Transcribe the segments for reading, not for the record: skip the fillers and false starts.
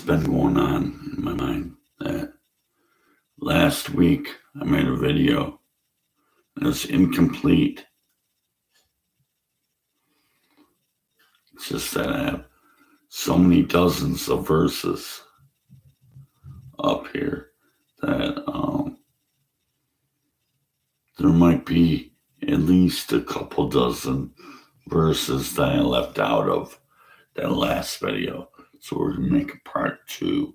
been going on in my mind that last week I made a video and it's incomplete. It's just that I have so many dozens of verses up here that there might be at least a couple dozen verses that I left out of that last video. So we're going to make a part 2.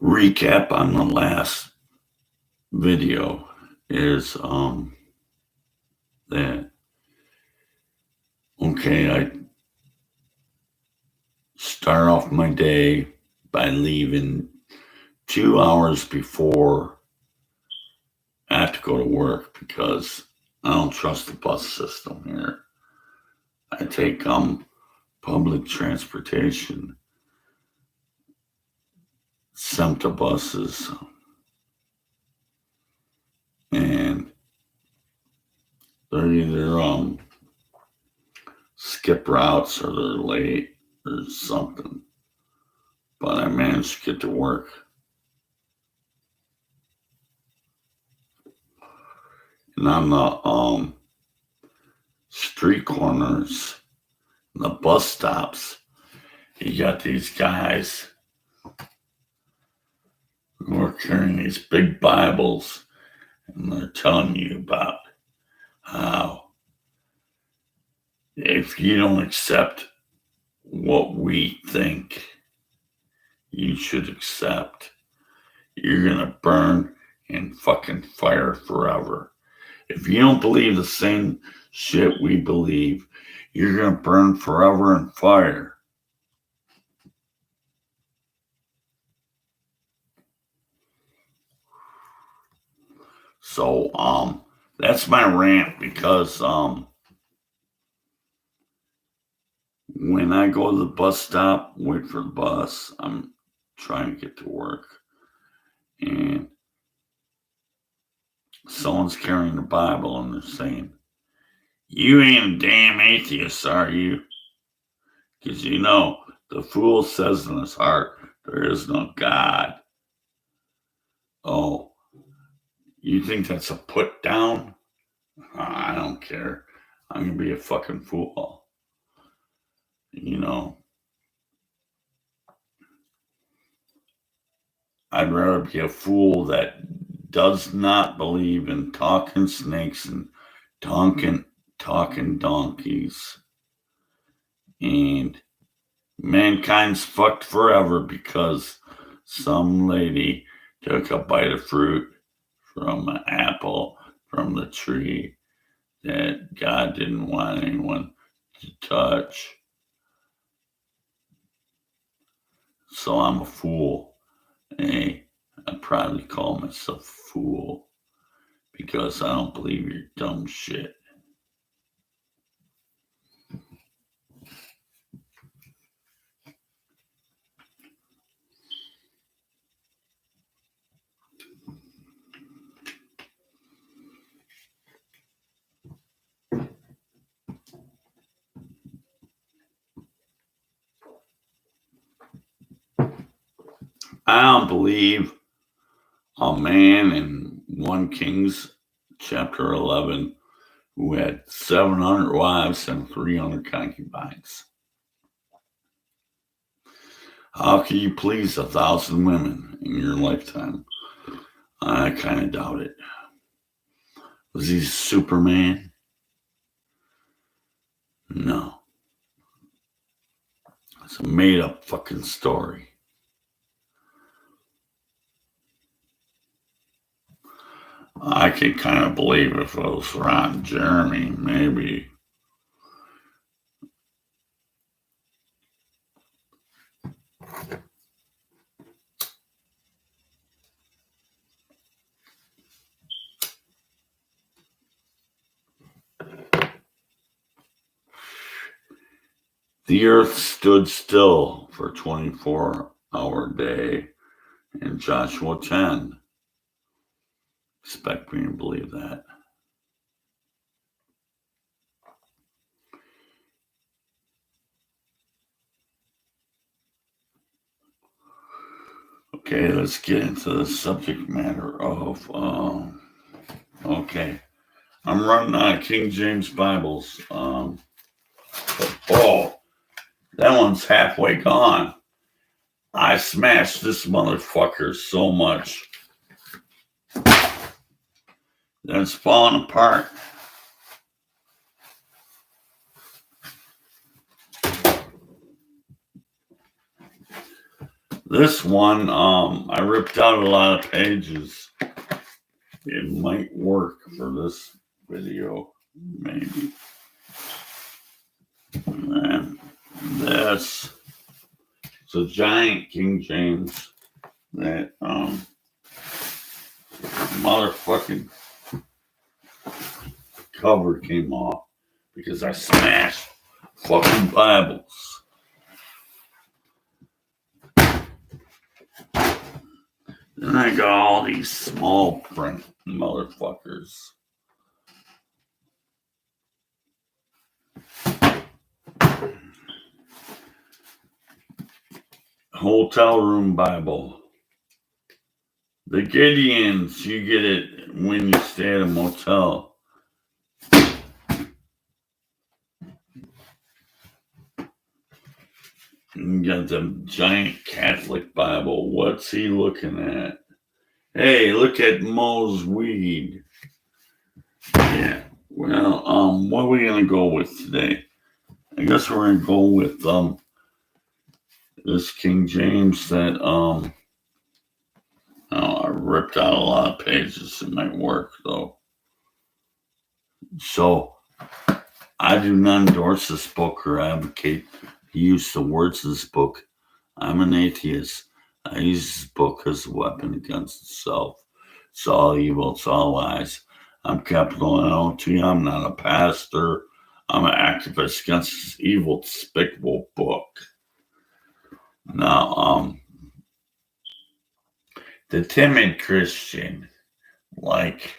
Recap on the last video is that I start off my day by leaving 2 hours before I have to go to work because I don't trust the bus system here. I take public transportation, SEMTA buses, and they're either skip routes or they're late or something. But I managed to get to work. And on the street corners, the bus stops, you got these guys who are carrying these big Bibles, and they're telling you about how if you don't accept what we think you should accept, you're gonna burn in fucking fire forever. If you don't believe the same shit we believe, you're gonna burn forever in fire. So that's my rant, because when I go to the bus stop, wait for the bus, I'm trying to get to work, and someone's carrying a Bible and they're saying, "You ain't a damn atheist, are you? Because you know, the fool says in his heart, there is no God." Oh, you think that's a put down? I don't care. I'm going to be a fucking fool. You know, I'd rather be a fool that does not believe in talking snakes and talking donkeys, and mankind's fucked forever because some lady took a bite of fruit from an apple from the tree that God didn't want anyone to touch. So I'm a fool. Hey, I probably call myself a fool because I don't believe your dumb shit. I don't believe a man in 1 Kings chapter 11 who had 700 wives and 300 concubines. How can you please 1,000 women in your lifetime? I kind of doubt it. Was he Superman? No. It's a made up fucking story. I could kind of believe if it was Ron Jeremy, maybe. The earth stood still for a 24-hour day in Joshua 10. expect me to believe that. Okay, let's get into the subject matter of, okay. I'm running out of King James Bibles. Oh, that one's halfway gone. I smashed this motherfucker so much that it's falling apart. This one, I ripped out a lot of pages. It might work for this video, maybe. And then this. It's a giant King James that motherfucking cover came off because I smashed fucking Bibles. Then I got all these small print motherfuckers. Hotel room Bible. The Gideons, you get it when you stay at a motel. You got the giant Catholic Bible. What's he looking at? Hey, look at Mo's weed. Yeah. Well, what are we gonna go with today? I guess we're gonna go with this King James that I ripped out a lot of pages. It might work though. So I do not endorse this book or advocate the use of words of this book. I'm an atheist. I use this book as a weapon against itself. It's all evil. It's all lies. I'm capital N-O-T. I'm not a pastor. I'm an activist against this evil, despicable book. Now, the timid Christian, like,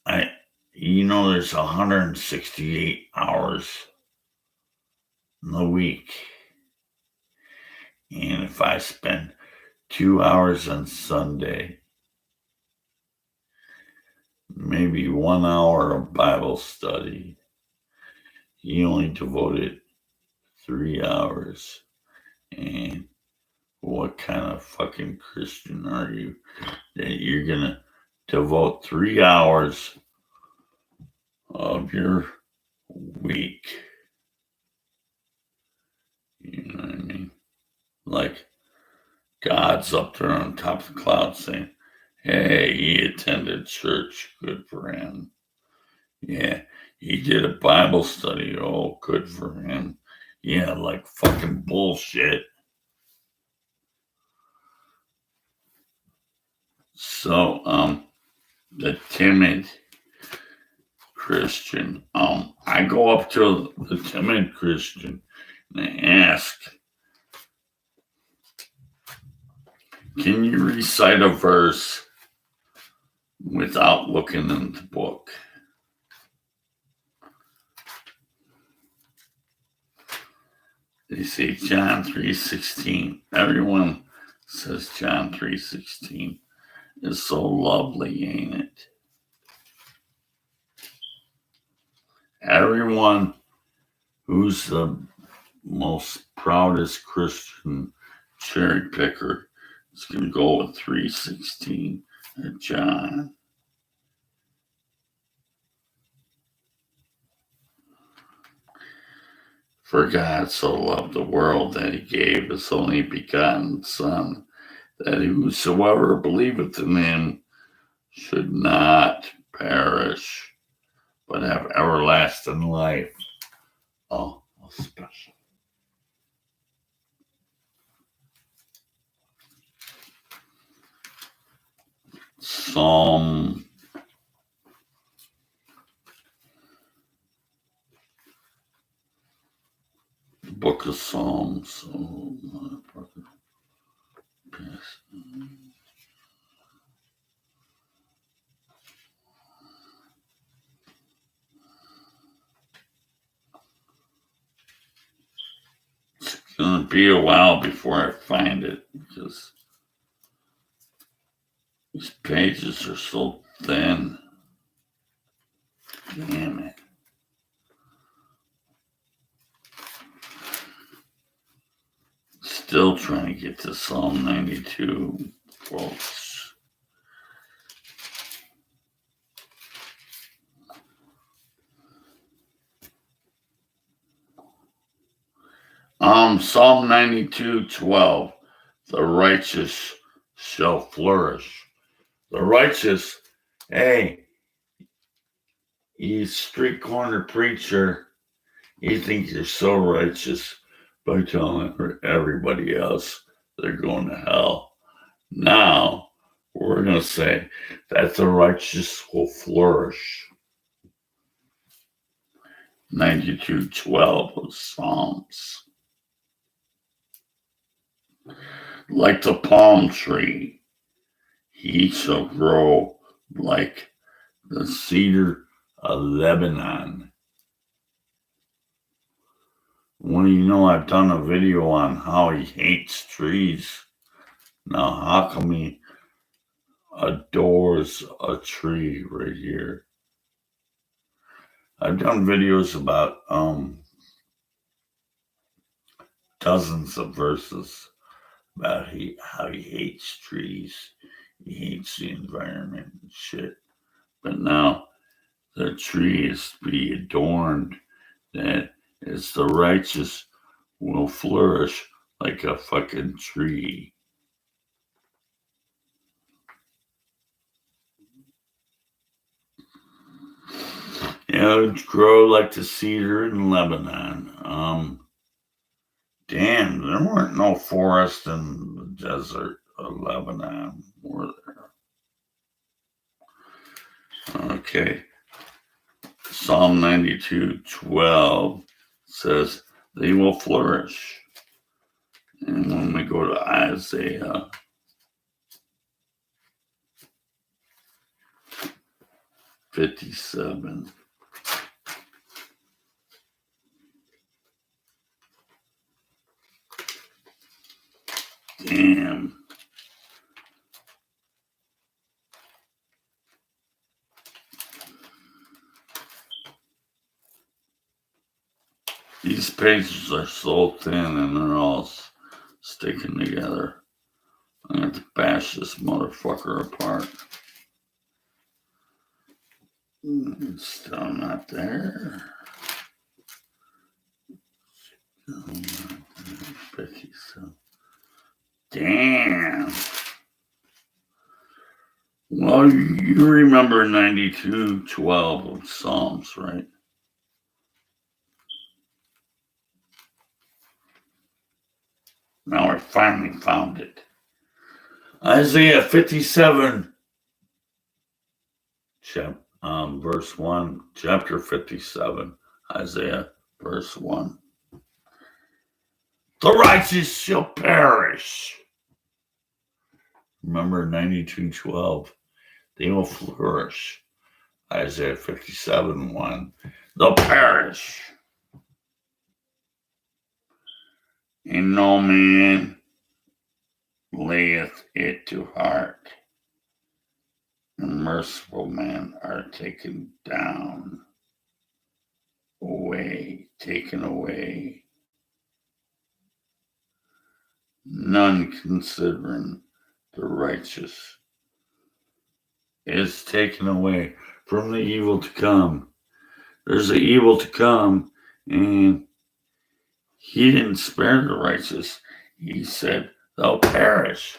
there's 168 hours in the week. And if I spend 2 hours on Sunday, maybe 1 hour of Bible study, you only devoted 3 hours. And what kind of fucking Christian are you that you're going to devote 3 hours of your week? You know what I mean? Like, God's up there on top of the clouds saying, hey, he attended church. Good for him. Yeah, he did a Bible study. Oh, good for him. Yeah, like fucking bullshit. So, the timid Christian, I go up to the timid Christian and I ask, can you recite a verse without looking in the book? They say John 3:16. Everyone says John 3:16 is so lovely, ain't it? Everyone who's the most proudest Christian cherry picker is going to go with 3:16 at John. For God so loved the world that he gave his only begotten Son, that whosoever believeth in him should not perish, but have everlasting life. Oh, special. Psalm Book of Psalms. Oh, motherfucker. going to be a while before I find it because these pages are so thin. Damn it. Still trying to get to Psalm 92, folks. Psalm 92:12. The righteous shall flourish. The righteous, hey, you street corner preacher, you think you're so righteous by telling everybody else they're going to hell. Now, we're going to say that the righteous will flourish. 92:12 of Psalms. Like the palm tree, he shall grow like the cedar of Lebanon. Well, you know, I've done a video on how he hates trees. Now, how come he adores a tree right here? I've done videos about dozens of verses about how he hates trees. He hates the environment and shit. But now the tree is to be adorned, that it's the righteous will flourish like a fucking tree. Yeah, it would grow like the cedar in Lebanon. Damn, there weren't no forests in the desert of Lebanon, were there? Okay. Psalm 92:12 says they will flourish. And when we go to Isaiah 57. Damn. These pages are so thin and they're all sticking together. I'm going to bash this motherfucker apart. It's still not there. Still not there. 57. Damn. Well, you remember 92:12 of Psalms, right? Now I finally found it. Isaiah 57, verse 1, chapter 57, Isaiah, verse 1. The righteous shall perish. Remember 92:12. They will flourish. Isaiah 57:1. They'll perish. And no man layeth it to heart. And merciful men are taken down, taken away. None considering the righteous is taken away from the evil to come. There's the evil to come, and he didn't spare the righteous. He said they'll perish.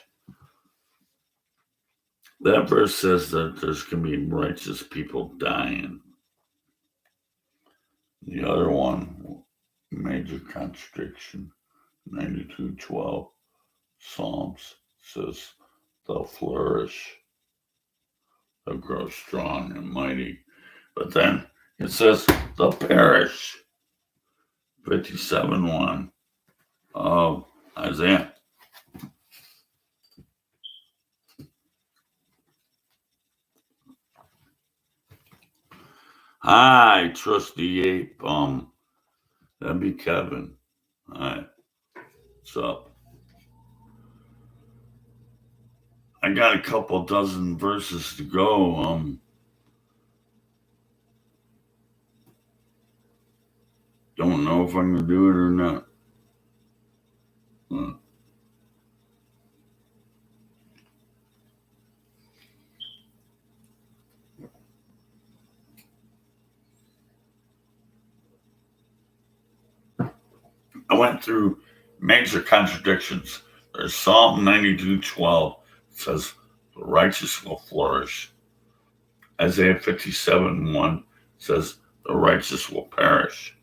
That verse says that there's going to be righteous people dying. The other one, major contradiction, 92:12, Psalms says they'll flourish. They'll grow strong and mighty. But then it says they'll perish. 57:1 of Isaiah. Hi, Trusty Ape. That'd be Kevin. Hi. What's up? I got a couple dozen verses to go. Don't know if I'm gonna do it or not. Uh, I went through major contradictions. There's Psalm 92:12 says, "The righteous will flourish." Isaiah 57:1 says, "The righteous will perish."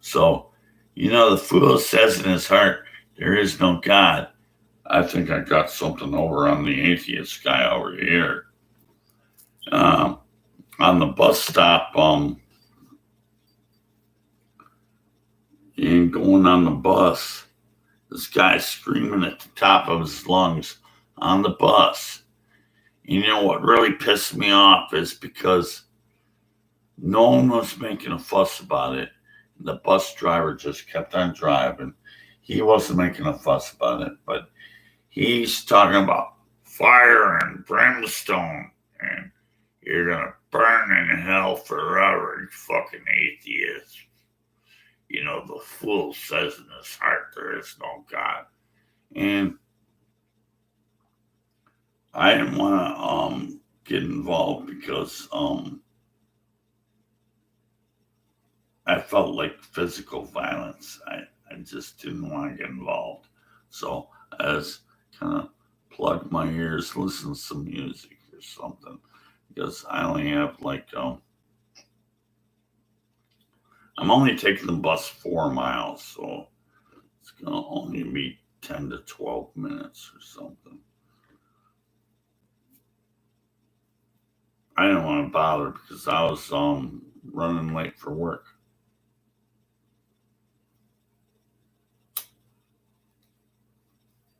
So, the fool says in his heart, "There is no God." I think I got something over on the atheist guy over here. On the bus stop, and going on the bus, this guy screaming at the top of his lungs on the bus. You know what really pissed me off is because no one was making a fuss about it. The bus driver just kept on driving. He wasn't making a fuss about it, but he's talking about fire and brimstone, and you're gonna burn in hell forever, you fucking atheist. The fool says in his heart there is no God. And I didn't want to get involved because I felt like physical violence. I just didn't want to get involved. So I just kind of plugged my ears, listen to some music or something. Because I only have I'm only taking the bus 4 miles, so it's going to only be 10 to 12 minutes or something. I didn't want to bother because I was running late for work.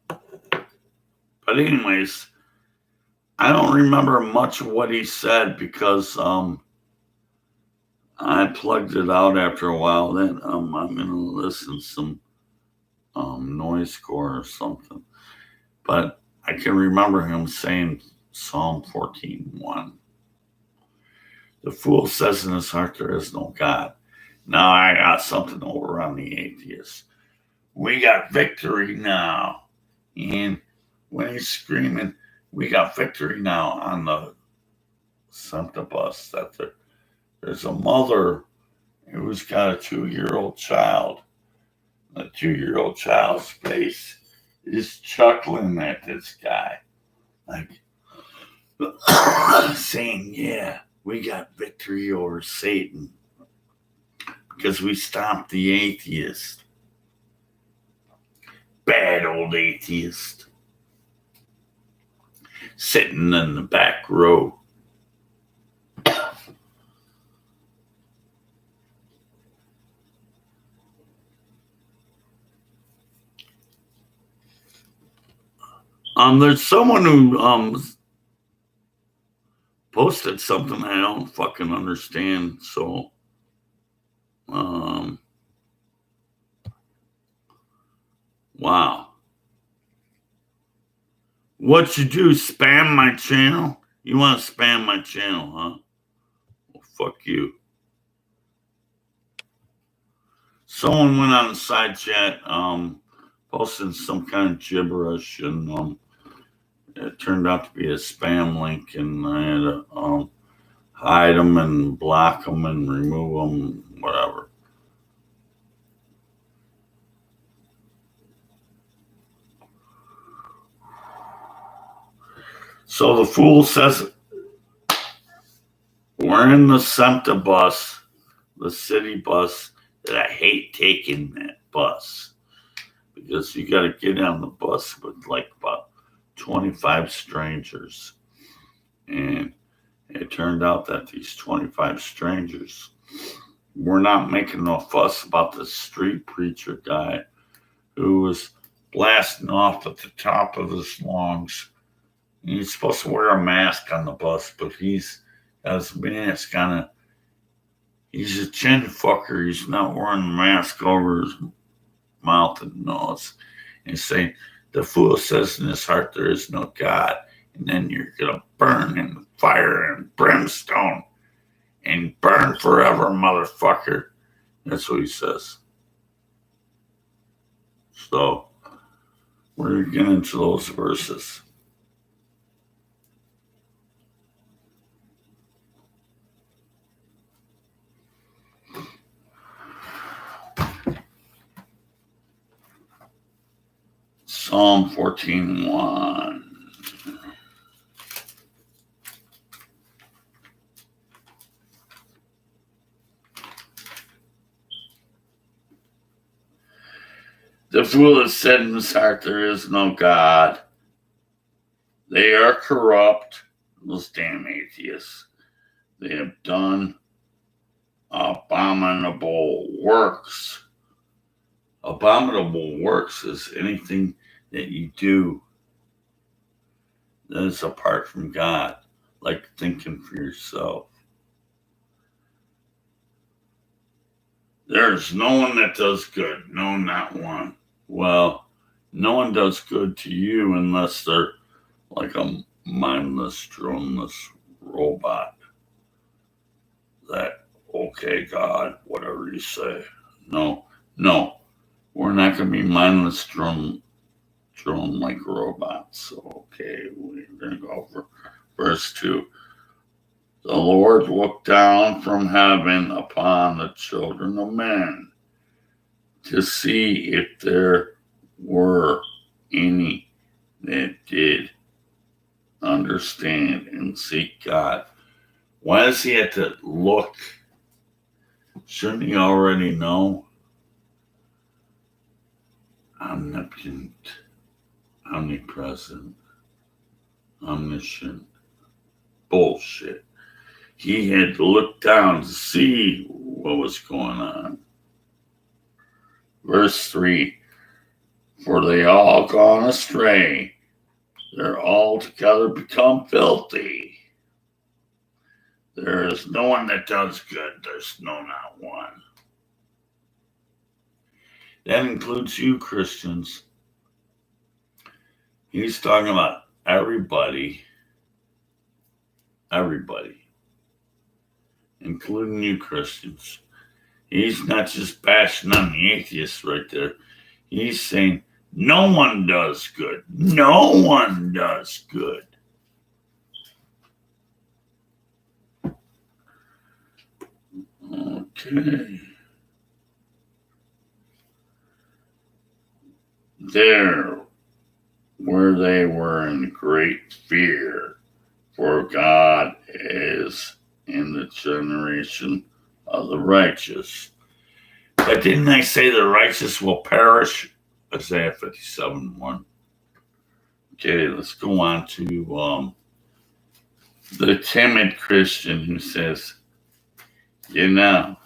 But anyways, I don't remember much of what he said because I plugged it out after a while. Then I'm going to listen to some noise core or something. But I can remember him saying Psalm 14:1. The fool says in his heart there is no God. Now I got something over on the atheists. We got victory now. And when he's screaming, we got victory now on the Santa bus, that there's a mother who's got a 2-year-old child. The 2-year-old child's face is chuckling at this guy, like saying, "Yeah, we got victory over Satan because we stopped the atheist." Bad old atheist. Sitting in the back row. There's someone who posted something I don't fucking understand. So, wow. What you do? Spam my channel? You want to spam my channel, huh? Well, fuck you. Someone went on the side chat, posted some kind of gibberish, and it turned out to be a spam link, and I had to hide them and block them and remove them, whatever. So the fool says, we're in the SEMTA bus, the city bus, that I hate taking that bus because you got to get on the bus with like about 25 strangers. And it turned out that these 25 strangers were not making no fuss about the street preacher guy who was blasting off at the top of his lungs. He's supposed to wear a mask on the bus, but he's got his mask on. He's a chin fucker. He's not wearing the mask over his mouth and nose and saying, the fool says in his heart there is no God, and then you're going to burn in fire and brimstone and burn forever, motherfucker. That's what he says. So we're going to get into those verses. Psalm 14:1. The fool has said in his heart, there is no God. They are corrupt, those damn atheists. They have done abominable works. Abominable works is anything that you do that is apart from God, like thinking for yourself. There's no one that does good. No, not one. Well, no one does good to you unless they're like a mindless, droneless robot. That, okay, God, whatever you say. No, we're not going to be mindless, drone like robots. Okay, we're going to go over verse 2. The Lord looked down from heaven upon the children of men to see if there were any that did understand and seek God. Why does he have to look? Shouldn't he already know? Omnipotent, omnipresent, omniscient. Bullshit. He had to look down to see what was going on. Verse 3, for they all gone astray. They're all together become filthy. There is no one that does good. There's no, not one. That includes you, Christians. He's talking about everybody, including you, Christians. He's not just bashing on the atheists right there. He's saying no one does good. No one does good. Okay. There, where they were in great fear, for God is in the generation of the righteous. But didn't I say the righteous will perish? Isaiah 57:1. Okay, let's go on to the timid Christian who says, you know,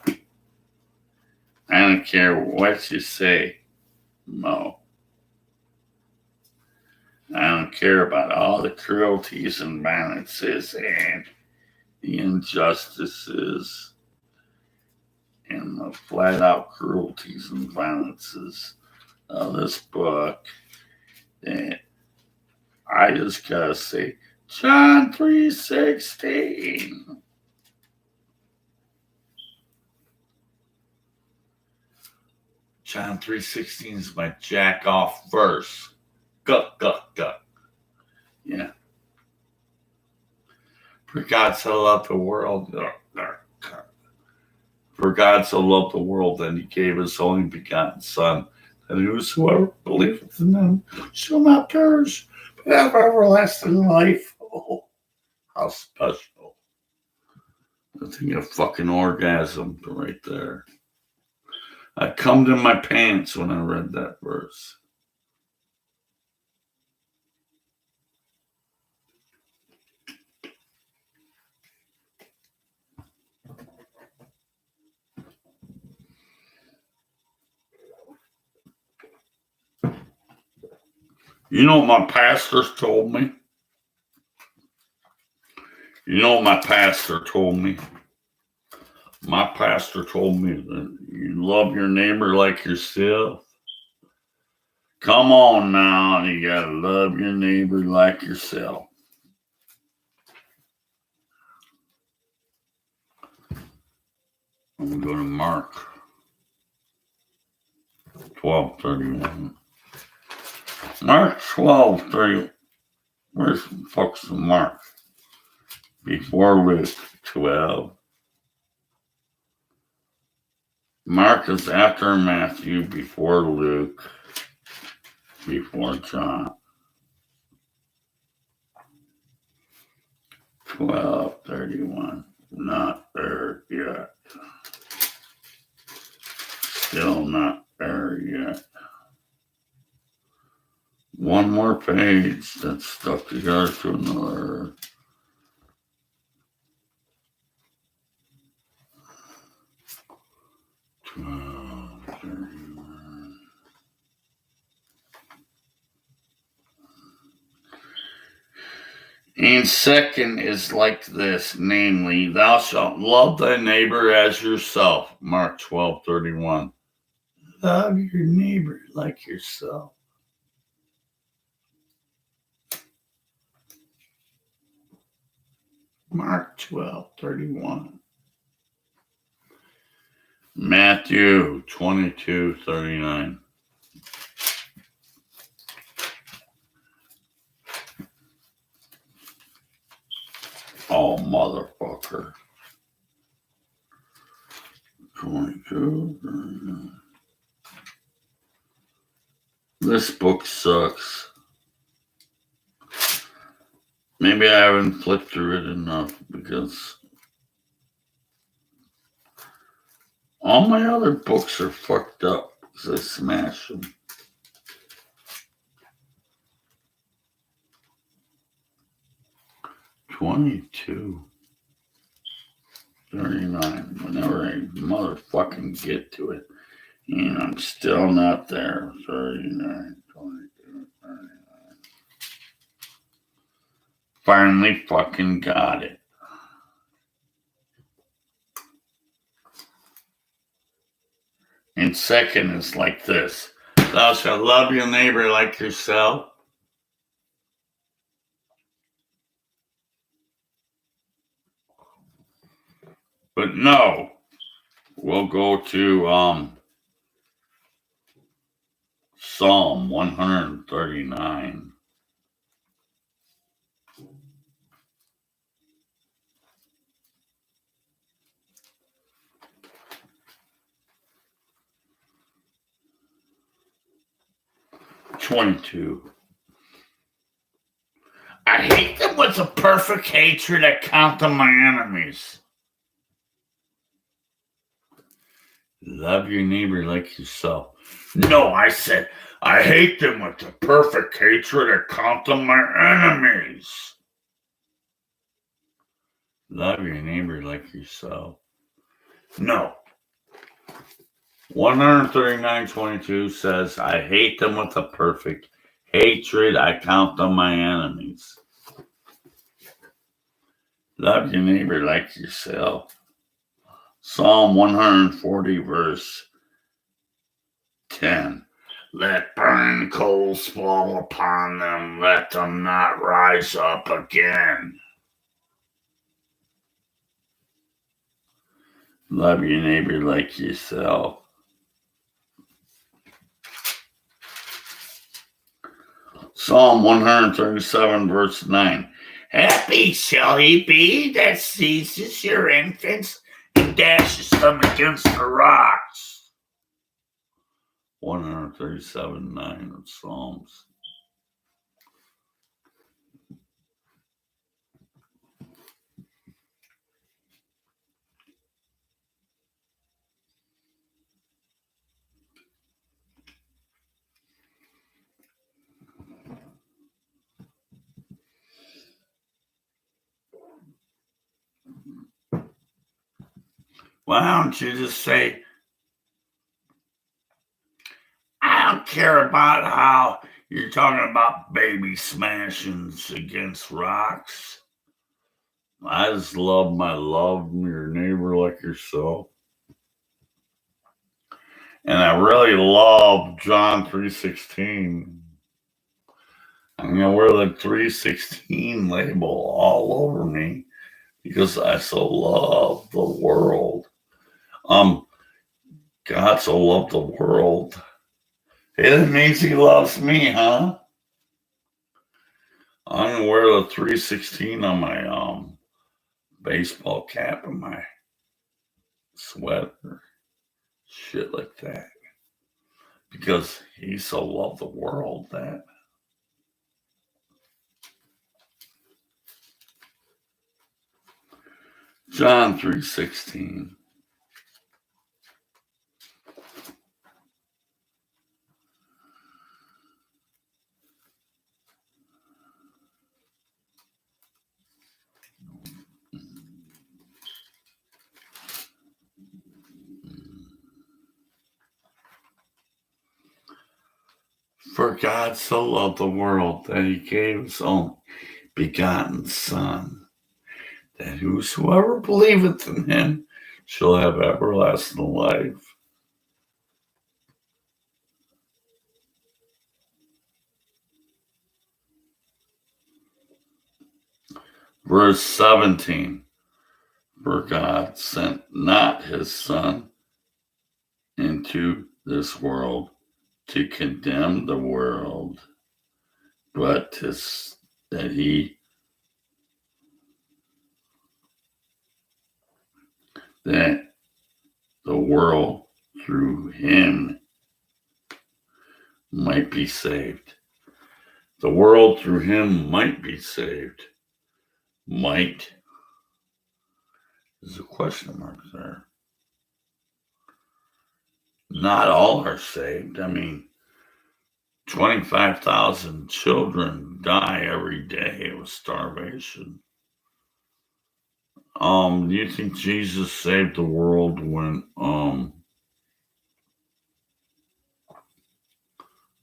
I don't care what you say, Mo. I don't care about all the cruelties and violences and the injustices and the flat out cruelties and violences of this book. And I just gotta say, John 3:16. John 3:16 is my jack off verse. Guck. Yeah. For God so loved the world. For God so loved the world that he gave his only begotten Son, that whosoever believeth in him shall not perish, but have everlasting life. Oh, how special. I think a fucking orgasm right there. I cummed in my pants when I read that verse. You know what my pastors told me? My pastor told me that you love your neighbor like yourself. Come on now, you gotta love your neighbor like yourself. I'm gonna go to Mark 12:31. Mark 12:30. Where's the fuck's Mark? Before Luke 12. Mark is after Matthew, before Luke, before John. 12:31. Not there yet. Still not there yet. One more page that's stuck together to another. And second is like this, namely, thou shalt love thy neighbor as yourself. Mark 12:31. Love your neighbor like yourself. Mark 12:31. Matthew 22:39. Oh, motherfucker. 22:39. This book sucks. Maybe I haven't flipped through it enough because all my other books are fucked up because I smashed them. 22:39. Whenever I motherfucking get to it. And I'm still not there. 39, 22, 39. Finally fucking got it. And second is like this. Thou shalt love your neighbor like yourself. But no. We'll go to Psalm 139. (22) I hate them with a perfect hatred. I count them my enemies. Love your neighbor like yourself. No, I said, I hate them with a perfect hatred. I count them my enemies. Love your neighbor like yourself. No. 139:22 says, I hate them with a perfect hatred. I count them my enemies. Love your neighbor like yourself. Psalm 140, verse 10. Let burning coals fall upon them. Let them not rise up again. Love your neighbor like yourself. Psalm 137, verse 9. Happy shall he be that seizes your infants and dashes them against the rocks. 137:9 of Psalms. Why don't you just say, I don't care about how you're talking about baby smashings against rocks. I just love your neighbor like yourself. And I really love John 3:16. I'm going to wear the 3:16 label all over me because I so love the world. God so loved the world. Hey, that means he loves me, huh? I'm going to wear the 3:16 on my baseball cap and my sweater. Shit like that. Because he so loved the world that John 3:16. For God so loved the world that he gave his only begotten Son, that whosoever believeth in him shall have everlasting life. Verse 17. For God sent not his Son into this world to condemn the world, but that the world through him might be saved. The world through him might be saved. Might. There's a question mark there. Not all are saved. I mean, 25,000 children die every day of starvation. Do you think Jesus saved the world when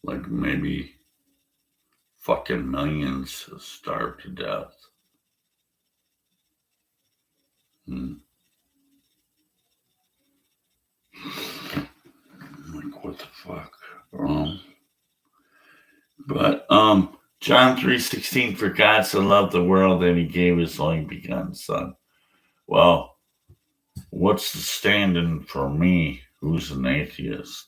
like maybe fucking millions starved to death? Like what the fuck? But John 3:16, for God so loved the world that he gave his only begotten Son. Well, what's the stand-in for me, who's an atheist?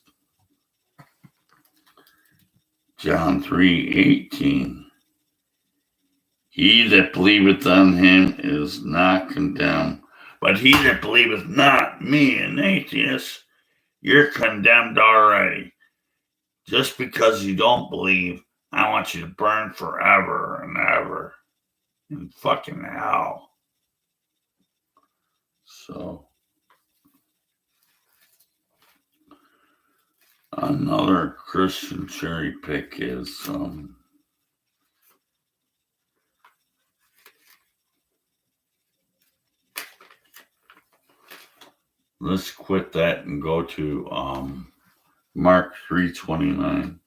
John 3:18. He that believeth on him is not condemned, but he that believeth not, me, an atheist, you're condemned already. Just because you don't believe, I want you to burn forever and ever in fucking hell. So, another Christian cherry pick is let's quit that and go to Mark 3:29.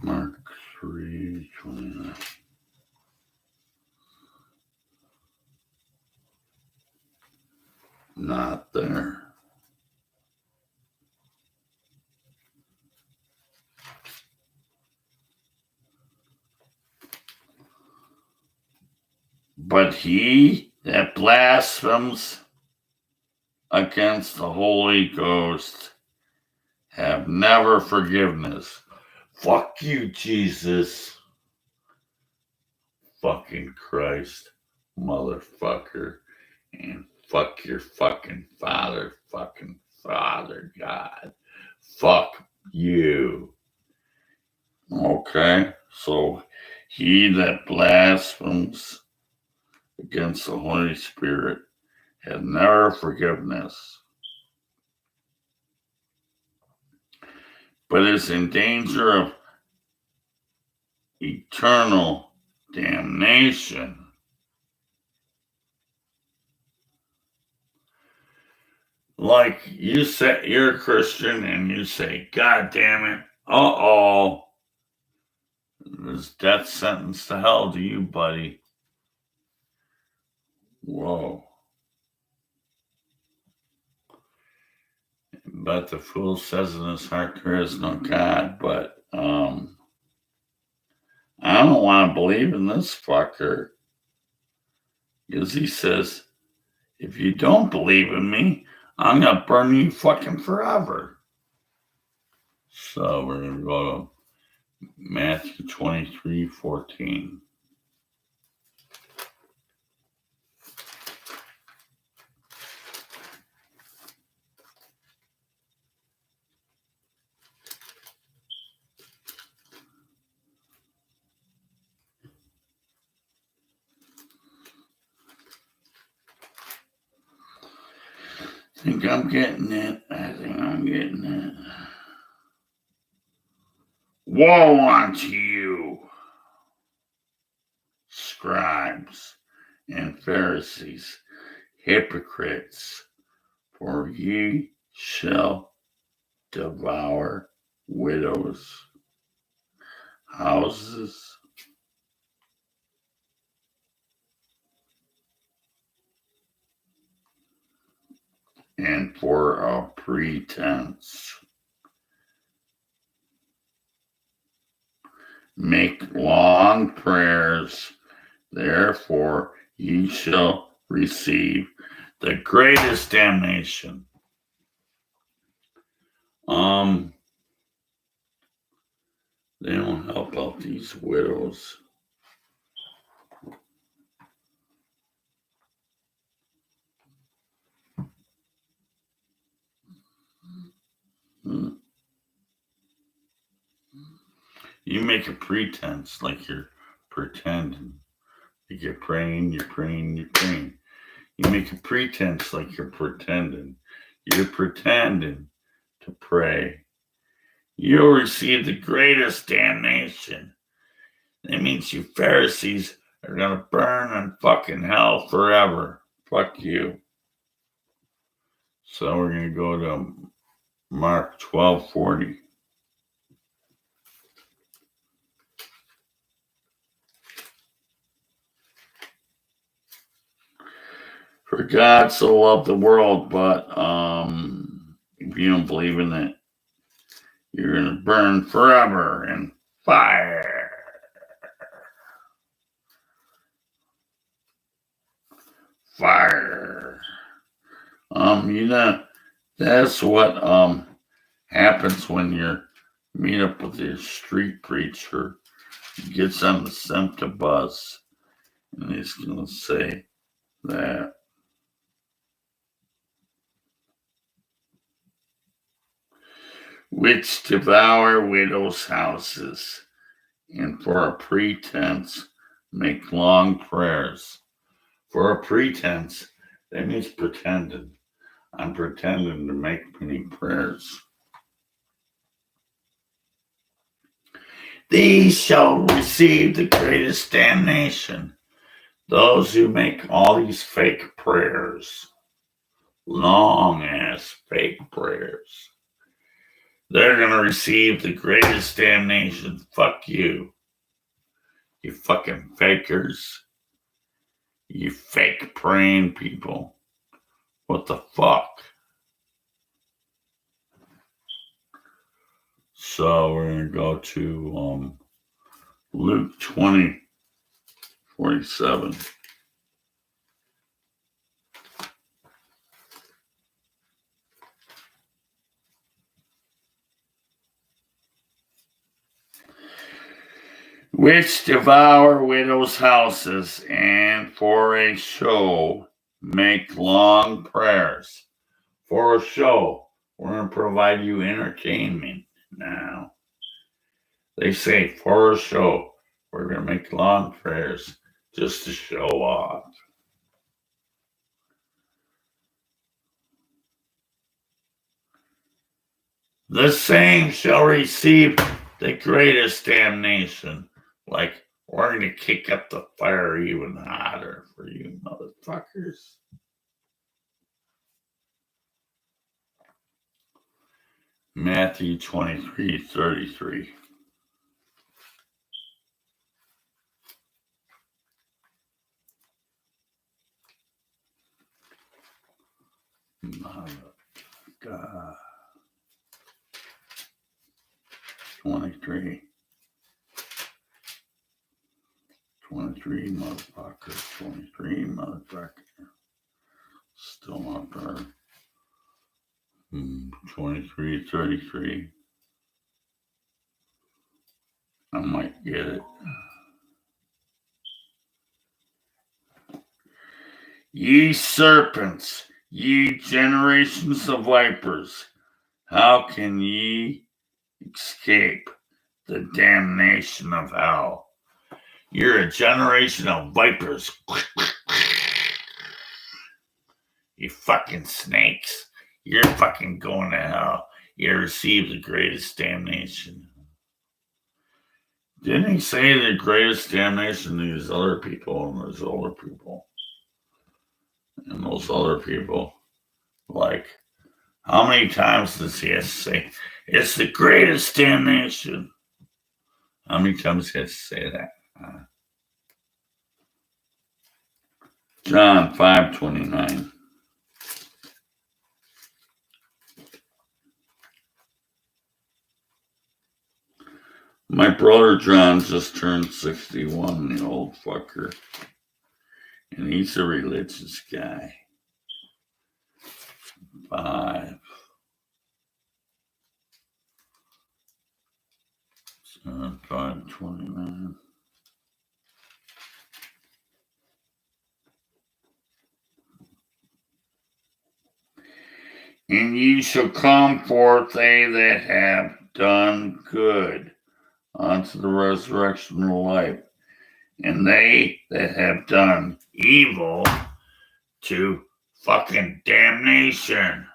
Mark 3:29. Not there. But he that blasphemes against the Holy Ghost have never forgiveness. Fuck you, Jesus. Fucking Christ, motherfucker. And fuck your fucking father, God. Fuck you. Okay, so he that blasphemes against the Holy Spirit had never forgiveness, but is in danger of eternal damnation. Like you say, you're a Christian and you say, God damn it, Uh-oh. This death sentence to hell to you, buddy. Whoa. But the fool says in his heart there is no God, but I don't want to believe in this fucker. Because he says, if you don't believe in me, I'm going to burn you fucking forever. So we're going to go to Matthew 23:14. I think I'm getting it. Woe unto you, scribes and Pharisees, hypocrites, for ye shall devour widows' houses and for a pretense make long prayers. Therefore ye shall receive the greatest damnation. They don't help out these widows. You make a pretense like you're pretending. You're praying. You make a pretense like you're pretending. You're pretending to pray. You'll receive the greatest damnation. That means you Pharisees are going to burn in fucking hell forever. Fuck you. So we're going to go to Mark 12:40. For God so loved the world, but if you don't believe in it, you're going to burn forever in fire. Fire. That's what happens when you meet up with your street preacher. He gets on the SEMTA bus and he's going to say that which devour widows' houses and for a pretense make long prayers. For a pretense, that means pretending. I'm pretending to make many prayers. These shall receive the greatest damnation. Those who make all these fake prayers, long ass fake prayers, they're going to receive the greatest damnation. Fuck you. You fucking fakers. You fake praying people. What the fuck? So we're going to go to Luke 20:47. Which devour widows' houses and for a show make long prayers. For a show. We're going to provide you entertainment now. They say for a show. We're going to make long prayers just to show off. The same shall receive the greatest damnation. Like, we're going to kick up the fire even hotter for you motherfuckers. Matthew 23:33. God. 23. 23, motherfucker. 23, motherfucker. Still not there. 23:33. I might get it. Ye serpents, ye generations of vipers, how can ye escape the damnation of hell? You're a generation of vipers. You fucking snakes. You're fucking going to hell. You receive the greatest damnation. Didn't he say the greatest damnation to these other people and those older people? And those other people, like, how many times does he have to say, it's the greatest damnation? How many times he has to say that? John 5:29. My brother John just turned 61, the old fucker. And he's a religious guy. 5:29. And ye shall come forth, they that have done good, unto the resurrection of life, and they that have done evil to fucking damnation.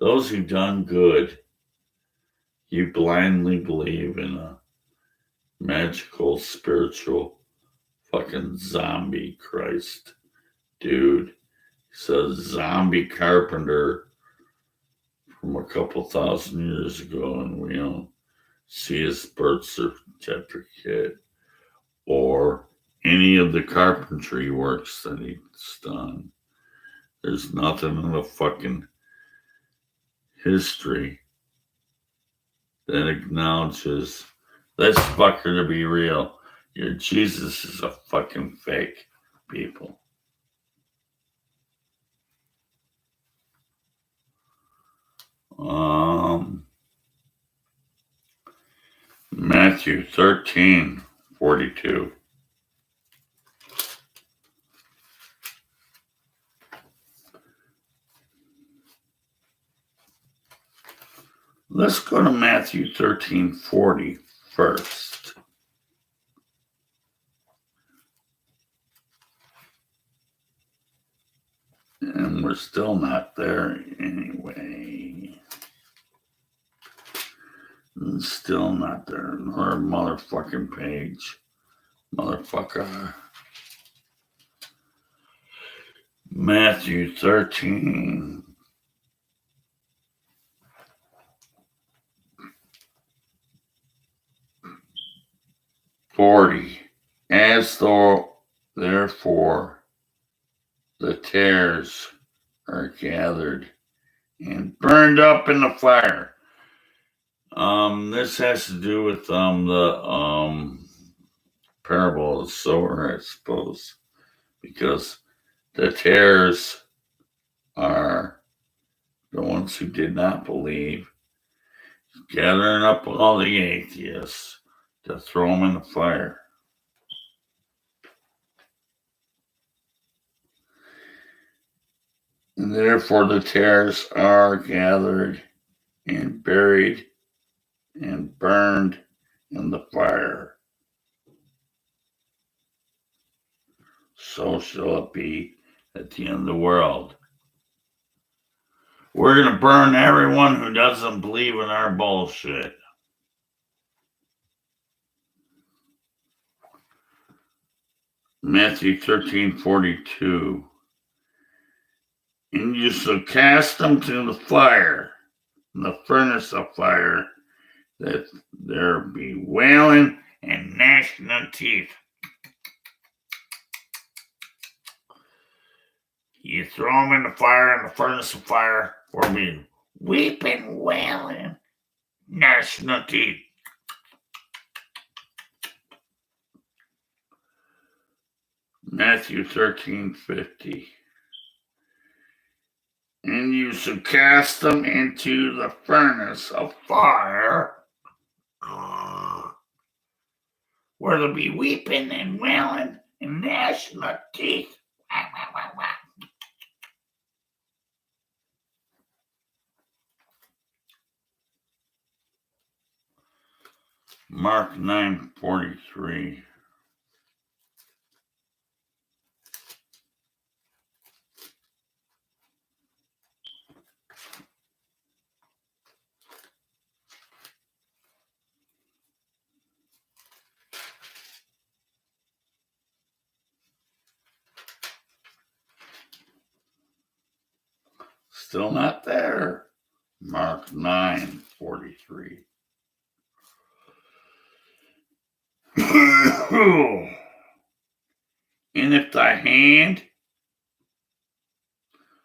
Those who done good, you blindly believe in a magical, spiritual, fucking zombie Christ. Dude, he's a zombie carpenter from a couple thousand years ago, and we don't see his birth certificate or any of the carpentry works that he's done. There's nothing in the fucking history that acknowledges this fucker to be real. Your Jesus is a fucking fake, people. Matthew 13:42. Let's go to Matthew 13:40 first. And we're still not there anyway. Still not there. Another motherfucking page. Motherfucker. Matthew 13:40. As though therefore the tares are gathered and burned up in the fire. This has to do with the parable of the sower, I suppose, because the tares are the ones who did not believe, gathering up all the atheists to throw them in the fire. And therefore the tares are gathered and buried and burned in the fire. So shall it be at the end of the world. We're going to burn everyone who doesn't believe in our bullshit. Matthew 13:42. And you shall cast them to the fire. in the furnace of fire, that there be wailing and gnashing of teeth. You throw them in the fire, in the furnace of fire, or be weeping, wailing, gnashing of teeth. Matthew 13:50. And you shall cast them into the furnace of fire, where there'll be weeping and wailing and gnashing of teeth. Mark 9:43. Still not there. Mark 9:43. And if thy hand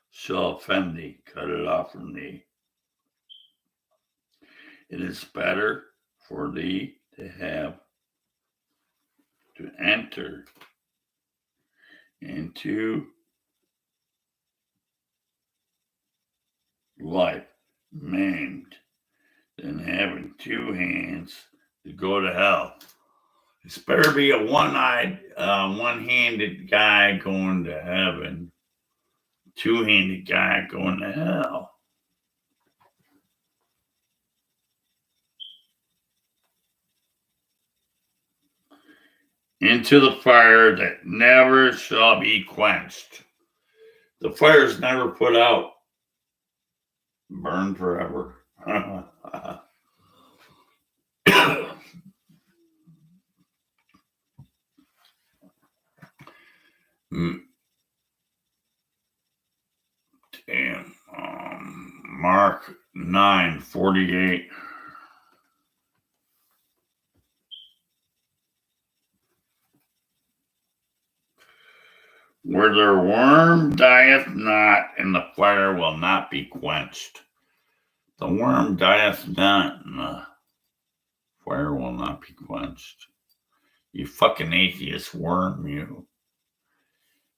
shall offend thee, cut it off from thee. It is better for thee to enter into life maimed than having two hands to go to hell. It's better be a one-eyed, one-handed guy going to heaven, two-handed guy going to hell. Into the fire that never shall be quenched. The fire's never put out. Burn forever. Damn. Mark 9:48. Where their worm dieth not, and the fire will not be quenched. The worm dieth not, and the fire will not be quenched. You fucking atheist worm, you.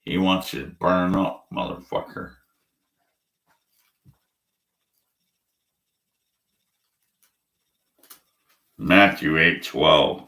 He wants you to burn up, motherfucker. Matthew 8:12.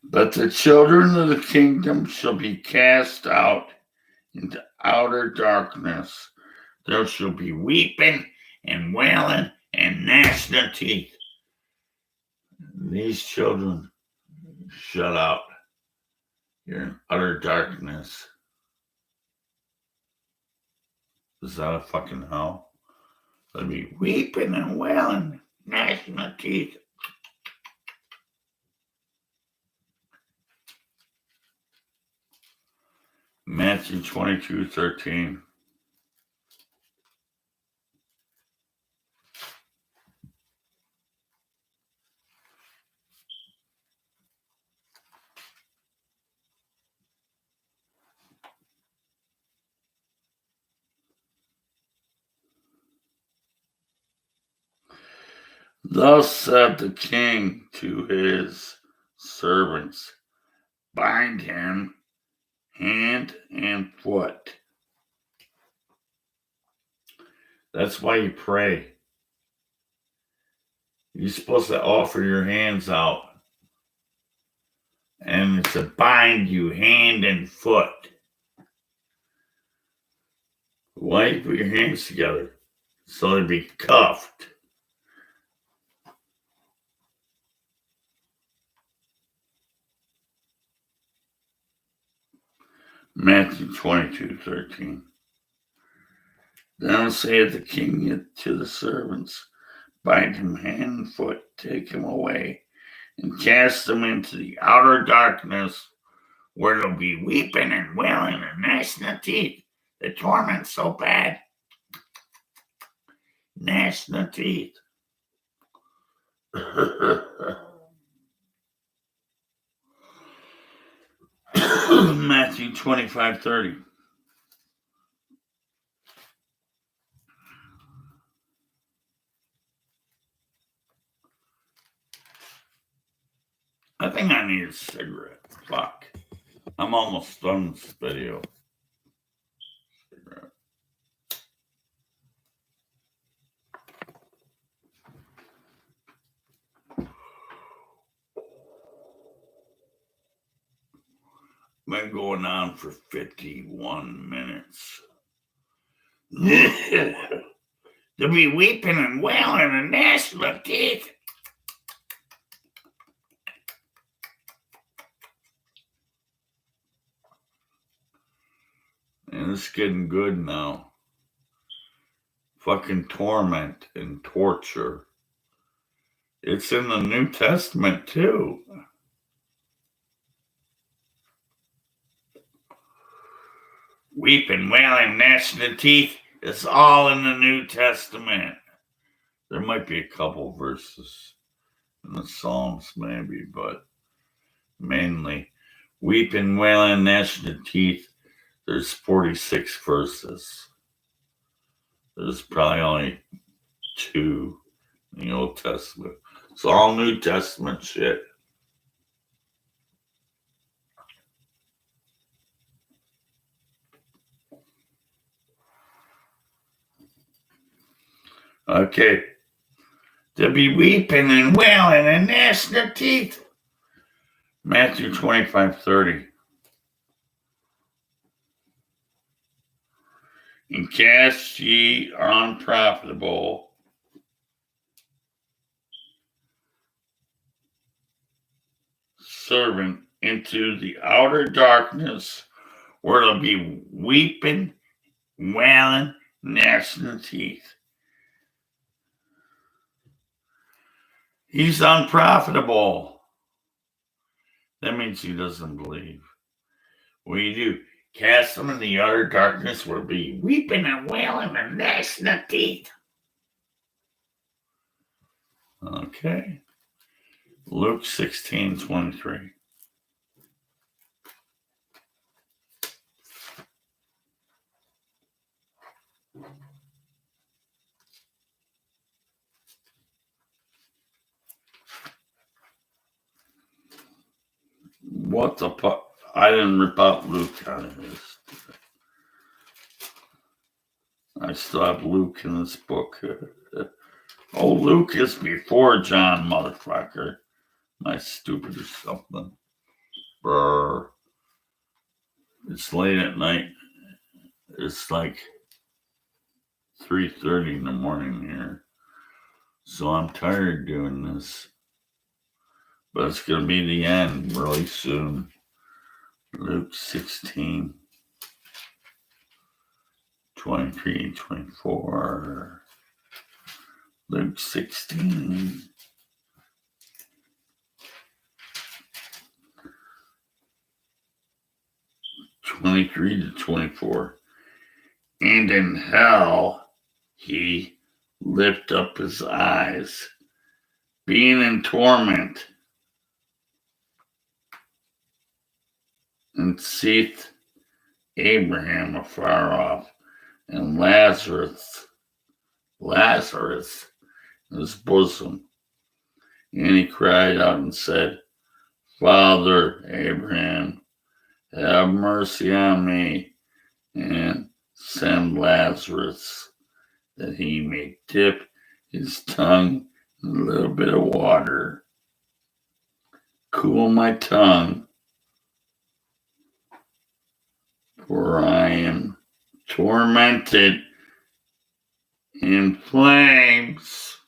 But the children of the kingdom shall be cast out into outer darkness. There shall be weeping and wailing and gnashing of teeth. These children shut out. You're in utter darkness. Is that a fucking hell? There'll be weeping and wailing, gnashing of teeth. Matthew 22:13. Thus said the king to his servants, bind him hand and foot. That's why you pray. You're supposed to offer your hands out. And it's to bind you hand and foot. Why you put your hands together? So they'd be cuffed. Matthew 22:13. Then saith the king to the servants, bind him hand and foot, take him away, and cast him into the outer darkness, where there'll be weeping and wailing and gnashing of teeth. The torment's so bad. Gnashing of teeth. Matthew 25:30. I think I need a cigarette. Fuck. I'm almost done with this video. Cigarette. Been going on for 51 minutes. There'll be weeping and wailing and gnashing of teeth. And it's getting good now. Fucking torment and torture. It's in the New Testament too. Weeping, wailing, gnashing of teeth. It's all in the New Testament. There might be a couple verses in the Psalms, maybe, but mainly weeping, wailing, gnashing of teeth. There's 46 verses. There's probably only 2 in the Old Testament. It's all New Testament shit. Okay. There'll be weeping and wailing and gnashing of teeth. Matthew 25:30. And cast ye unprofitable servant into the outer darkness, where there'll be weeping, wailing, gnashing of teeth. He's unprofitable. That means he doesn't believe. What do you do? Cast him in the utter darkness, where be weeping and wailing and gnashing of teeth. Okay. Luke 16:23. What the fuck? I didn't rip out Luke out of this. I still have Luke in this book. Oh, Luke is before John, motherfucker. Am I stupid or something? Brr. It's late at night. It's like 3:30 in the morning here. So I'm tired doing this. But it's going to be the end really soon. Luke 16, 23, 24. Luke 16. (23-24). And in hell he lift up his eyes, being in torment, and seeth Abraham afar off, and Lazarus in his bosom. And he cried out and said, Father Abraham, have mercy on me, and send Lazarus, that he may dip his tongue in a little bit of water, cool my tongue, for I am tormented in flames.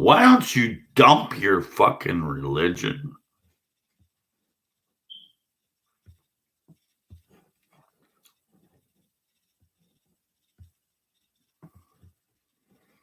why don't you dump your fucking religion?